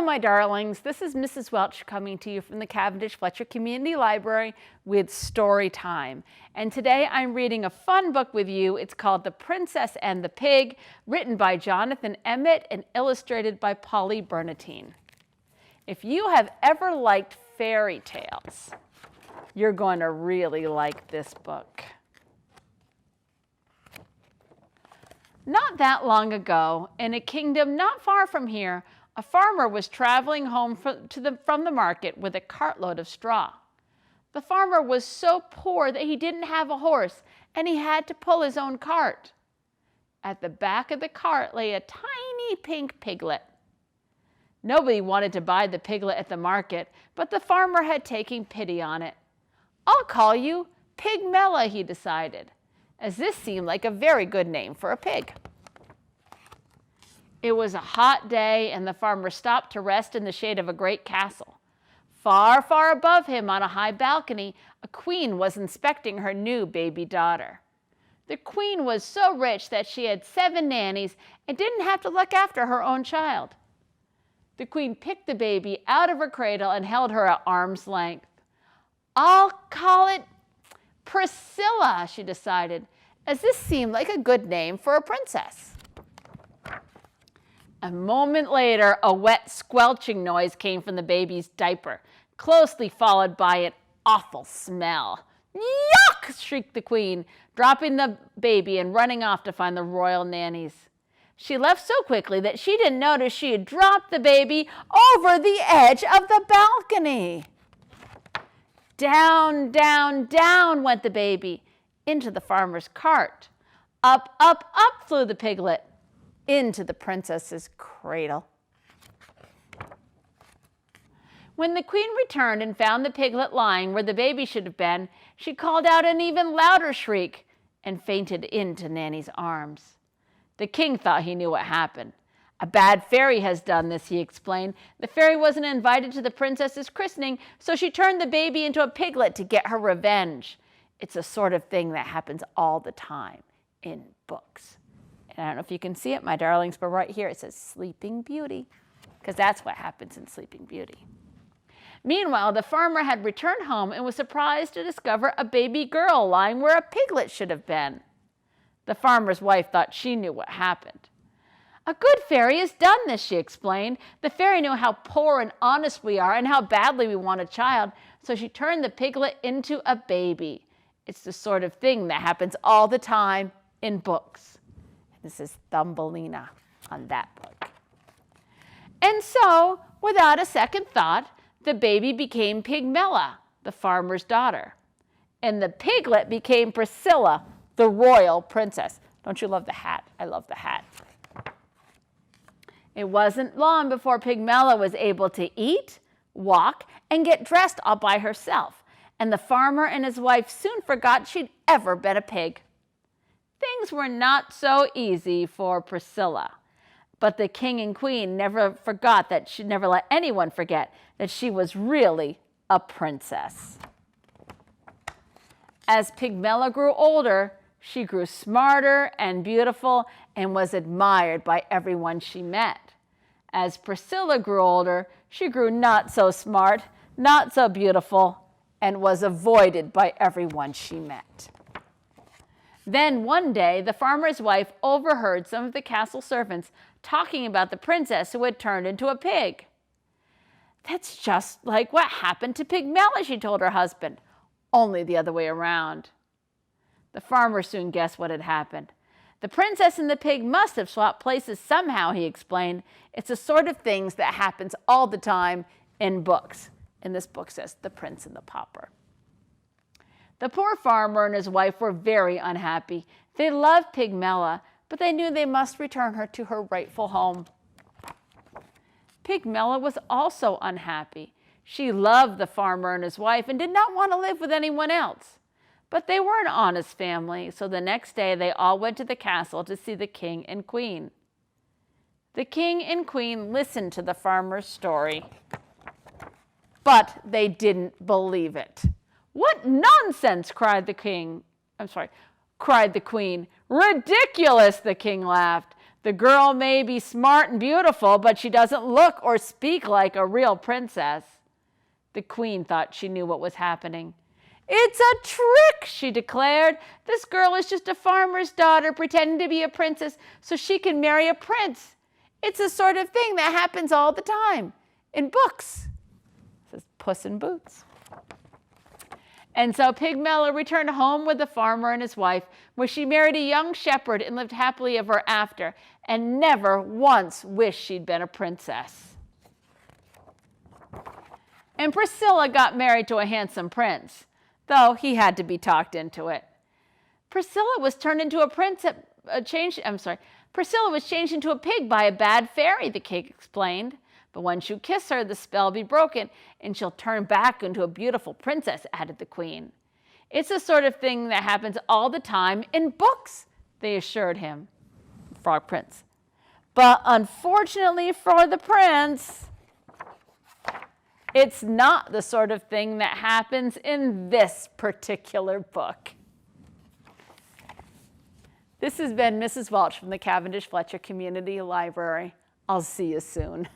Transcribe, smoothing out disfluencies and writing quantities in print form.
Hello, my darlings. This is Mrs. Welch coming to you from the Cavendish Fletcher Community Library with Story Time. And today I'm reading a fun book with you. It's called The Princess and the Pig, written by Jonathan Emmett and illustrated by Polly Bernatine. If you have ever liked fairy tales, you're going to really like this book. Not that long ago, in a kingdom not far from here, a farmer was traveling home from the market with a cartload of straw. The farmer was so poor that he didn't have a horse, and he had to pull his own cart. At the back of the cart lay a tiny pink piglet. Nobody wanted to buy the piglet at the market, but the farmer had taken pity on it. "I'll call you Pigmella," he decided, as this seemed like a very good name for a pig. It was a hot day, and the farmer stopped to rest in the shade of a great castle. Far, far above him on a high balcony, a queen was inspecting her new baby daughter. The queen was so rich that she had 7 nannies and didn't have to look after her own child. The queen picked the baby out of her cradle and held her at arm's length. "I'll call it Priscilla," she decided, as this seemed like a good name for a princess. A moment later, a wet squelching noise came from the baby's diaper, closely followed by an awful smell. "Yuck!" shrieked the queen, dropping the baby and running off to find the royal nannies. She left so quickly that she didn't notice she had dropped the baby over the edge of the balcony. Down, down, down went the baby into the farmer's cart. Up, up, up flew the piglet into the princess's cradle. When the queen returned and found the piglet lying where the baby should have been, she called out an even louder shriek and fainted into Nanny's arms. The king thought he knew what happened. "A bad fairy has done this," he explained. "The fairy wasn't invited to the princess's christening, so she turned the baby into a piglet to get her revenge. It's the sort of thing that happens all the time in books." And I don't know if you can see it, my darlings, but right here it says Sleeping Beauty, because that's what happens in Sleeping Beauty. Meanwhile, the farmer had returned home and was surprised to discover a baby girl lying where a piglet should have been. The farmer's wife thought she knew what happened. "A good fairy has done this," she explained. "The fairy knew how poor and honest we are and how badly we want a child, so she turned the piglet into a baby. It's the sort of thing that happens all the time in books." This is Thumbelina on that book. And so, without a second thought, the baby became Pigmella, the farmer's daughter. And the piglet became Priscilla, the royal princess. Don't you love the hat? I love the hat. It wasn't long before Pigmella was able to eat, walk, and get dressed all by herself. And the farmer and his wife soon forgot she'd ever been a pig. Things were not so easy for Priscilla, but the king and queen never let anyone forget that she was really a princess. As Pigmella grew older, she grew smarter and beautiful and was admired by everyone she met. As Priscilla grew older, she grew not so smart, not so beautiful, and was avoided by everyone she met. Then one day, the farmer's wife overheard some of the castle servants talking about the princess who had turned into a pig. "That's just like what happened to Pigmella," she told her husband, "only the other way around." The farmer soon guessed what had happened. "The princess and the pig must have swapped places somehow," he explained. "It's the sort of things that happens all the time in books." And this book says The Prince and the Pauper. The poor farmer and his wife were very unhappy. They loved Pigmella, but they knew they must return her to her rightful home. Pigmella was also unhappy. She loved the farmer and his wife and did not want to live with anyone else. But they were an honest family, so the next day they all went to the castle to see the king and queen. The king and queen listened to the farmer's story, but they didn't believe it. "What nonsense!" cried the queen. "Ridiculous," the king laughed. The girl may be smart and beautiful, but she doesn't look or speak like a real princess. The queen thought she knew what was happening. It's a trick, she declared. This girl is just a farmer's daughter pretending to be a princess so she can marry a prince. It's the sort of thing that happens all the time in books. This is Puss in Boots. And so Pigmella returned home with the farmer and his wife, where she married a young shepherd and lived happily ever after, and never once wished she'd been a princess. And Priscilla got married to a handsome prince, though he had to be talked into it. Priscilla was changed into a pig by a bad fairy, the king explained. But once you kiss her, the spell will be broken, and she'll turn back into a beautiful princess, added the queen. It's the sort of thing that happens all the time in books, they assured him, Frog Prince. But unfortunately for the prince, it's not the sort of thing that happens in this particular book. This has been Mrs. Welch from the Cavendish Fletcher Community Library. I'll see you soon.